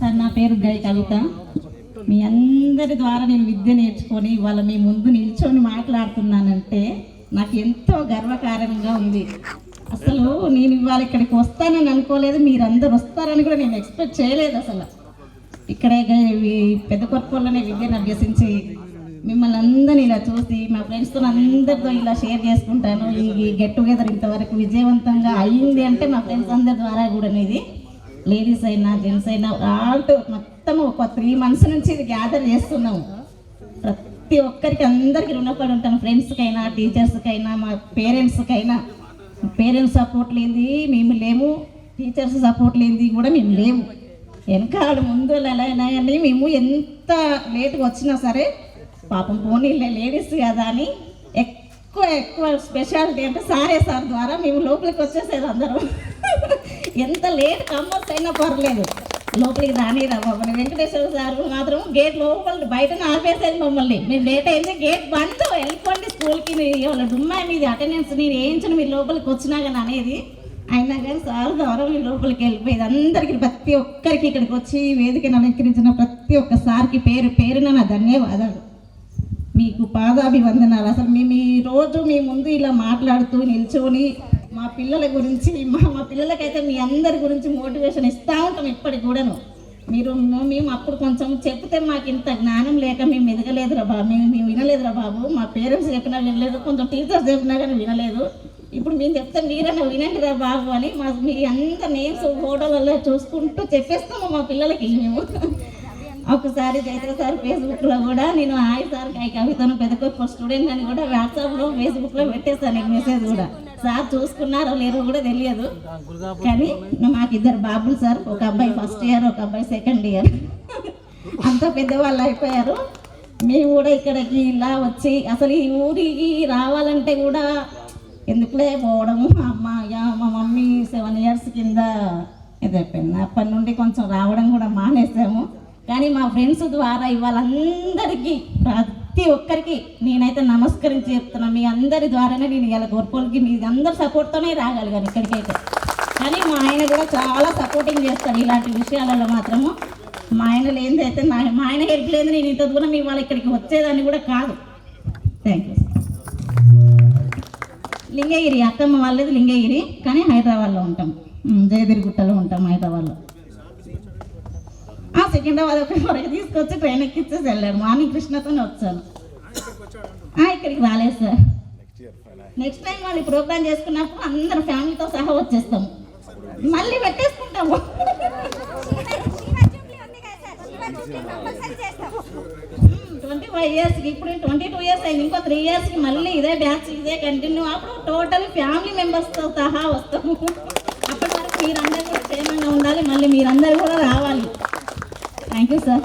Sir నా పేరు గై కవిత. మీ అందరి ద్వారా నేను విద్య నేర్చుకొని వాళ్ళ మీ ముందు నిల్చొని మాట్లాడుతున్నానంటే నాకు ఎంతో గర్వకారణంగా ఉంది. అసలు నేను ఇవాళ ఇక్కడికి వస్తానని అనుకోలేదు, మీరందరూ వస్తారని కూడా నేను ఎక్స్పెక్ట్ చేయలేదు. అసలు ఇక్కడే పెద్ద కొరకొల్లనే విద్యను అభ్యసించి మిమ్మల్ని అందరినీ ఇలా చూసి మా ఫ్రెండ్స్తో అందరితో ఇలా షేర్ చేసుకుంటాను. ఈ గెట్ టుగెదర్ ఇంతవరకు విజయవంతంగా అయ్యింది అంటే మా ఫ్రెండ్స్ అందరి ద్వారా కూడా. ఇది లేడీస్ అయినా జెంట్స్ అయినా ఆల్టో మొత్తం ఒక 3 months నుంచి ఇది గ్యాదర్ చేస్తున్నాము. ప్రతి ఒక్కరికి అందరికీ రుణపడి ఉంటాను. ఫ్రెండ్స్కైనా టీచర్స్కైనా మా పేరెంట్స్కైనా. పేరెంట్స్ సపోర్ట్ లేనిది మేము లేము, టీచర్స్ సపోర్ట్ లేనిది కూడా మేము లేము. వెనకాల ముందు ఎలా అయినా కానీ మేము ఎంత లేట్గా వచ్చినా సరే పాపం పోనీ లేడీస్ కదా అని ఎక్కువ స్పెషాలిటీ అంటే సార్ ద్వారా మేము లోపలికి వచ్చేసేది అందరం. ఎంత లేట్ కమ్మర్స్ అయినా పర్లేదు, లోపలికి రానిరా బాబు. వెంకటేశ్వర సార్ మాత్రం గేట్ లోపల బయట ఆపేసేది మమ్మల్ని. మేము లేట్ అయింది, గేట్ బంద్, వెళ్ళిపోండి స్కూల్కి, వాళ్ళ డుమ్మాయి మీది అటెండెన్స్ నేను వేయించను మీరు లోపలికి వచ్చినా కానీ అనేది. అయినా కానీ సార్ ద్వారా మీరు లోపలికి వెళ్ళిపోయేది. అందరికీ ప్రతి ఒక్కరికి ఇక్కడికి వచ్చి వేదికను అలంకరించిన ప్రతి ఒక్క సార్కి పేరున నా ధన్యవాదాలు, మీకు పాదాభివందనాలు. అసలు మేము ఈరోజు మీ ముందు ఇలా మాట్లాడుతూ నిల్చొని మా పిల్లల గురించి మా పిల్లలకైతే మీ అందరి గురించి మోటివేషన్ ఇస్తూ ఉంటాం ఇప్పటికి కూడాను. మేము అప్పుడు కొంచెం చెప్తే మాకు ఇంత జ్ఞానం లేక మేము ఎదగలేదురా బాబు, మేము వినలేదురా బాబు. మా పేరెంట్స్ చెప్పినా వినలేదు, కొంచెం టీచర్స్ చెప్పినా కానీ వినలేదు. ఇప్పుడు మేము చెప్తే మీరైనా వినండిరా బాబు అని మీ అందరి నేమ్స్ ఫోటోలలో చూసుకుంటూ చెప్పేస్తాము మా పిల్లలకి మేము. ఒకసారి చైత్ర సార్ ఫేస్బుక్లో కూడా నేను హాయ్ సార్ కవితను పెద్ద స్టూడెంట్ అని కూడా వాట్సాప్లో ఫేస్బుక్లో పెట్టేస్తాను మెసేజ్ కూడా. సార్ చూసుకున్నారో లేరో కూడా తెలియదు. కానీ మాకు 2 బాబులు సార్, ఒక అబ్బాయి ఫస్ట్ ఇయర్, ఒక అబ్బాయి సెకండ్ ఇయర్. అంత పెద్దవాళ్ళు అయిపోయారు. మేము కూడా ఇక్కడికి ఇలా వచ్చి అసలు ఈ ఊరికి రావాలంటే కూడా ఎందుకులే పోవడము. మా మమ్మీ 7 years కింద ఇదైపోయింది. అప్పటి నుండి కొంచెం రావడం కూడా మానేసాము. కానీ మా ఫ్రెండ్స్ ద్వారా ఇవాళందరికీ ప్రతి ఒక్కరికి నేనైతే నమస్కరించి చెప్తున్నాను. మీ అందరి ద్వారానే నేను ఇలా గొర్రెలకి మీ అందరి సపోర్ట్తోనే రాగలిగాను ఇక్కడికైతే. కానీ మా ఆయన కూడా చాలా సపోర్టింగ్ చేస్తాడు ఇలాంటి విషయాలలో మాత్రము. మా ఆయన లేనిది అయితే మా ఆయన హెల్ప్ లేదు నేను ఇంత దూరం ఇవాళ ఇక్కడికి వచ్చేదాన్ని కూడా కాదు. Thank you. లింగగిరి, అత్తమ్మ వాళ్ళది లింగగిరి, కానీ హైదరాబాద్లో ఉంటాం, జయదిరిగుట్టలో ఉంటాం హైదరాబాద్లో. సికింద్రాబాద్ వరకు తీసుకొచ్చి ట్రైన్ ఎక్కిచ్చేసి వెళ్ళాడు. మార్నింగ్ కృష్ణతోనే వచ్చాను. ఇక్కడికి రాలేదు సార్. నెక్స్ట్ టైం వాళ్ళు ప్రోగ్రామ్ చేసుకున్నప్పుడు అందరు ఫ్యామిలీతో సహా వచ్చేస్తాము, మళ్ళీ పెట్టేసుకుంటాము. 25 years, ఇప్పుడు 22 years అయింది. ఇంకో 3 yearsకి మళ్ళీ ఇదే బ్యాచ్, ఇదే కంటిన్యూ. అప్పుడు టోటల్ ఫ్యామిలీ మెంబర్స్తో సహా వస్తాము. అప్పటి వరకు మీరందరూ కూడా క్షేమంగా ఉండాలి, మళ్ళీ మీరందరూ కూడా రావాలి. Thank you sir.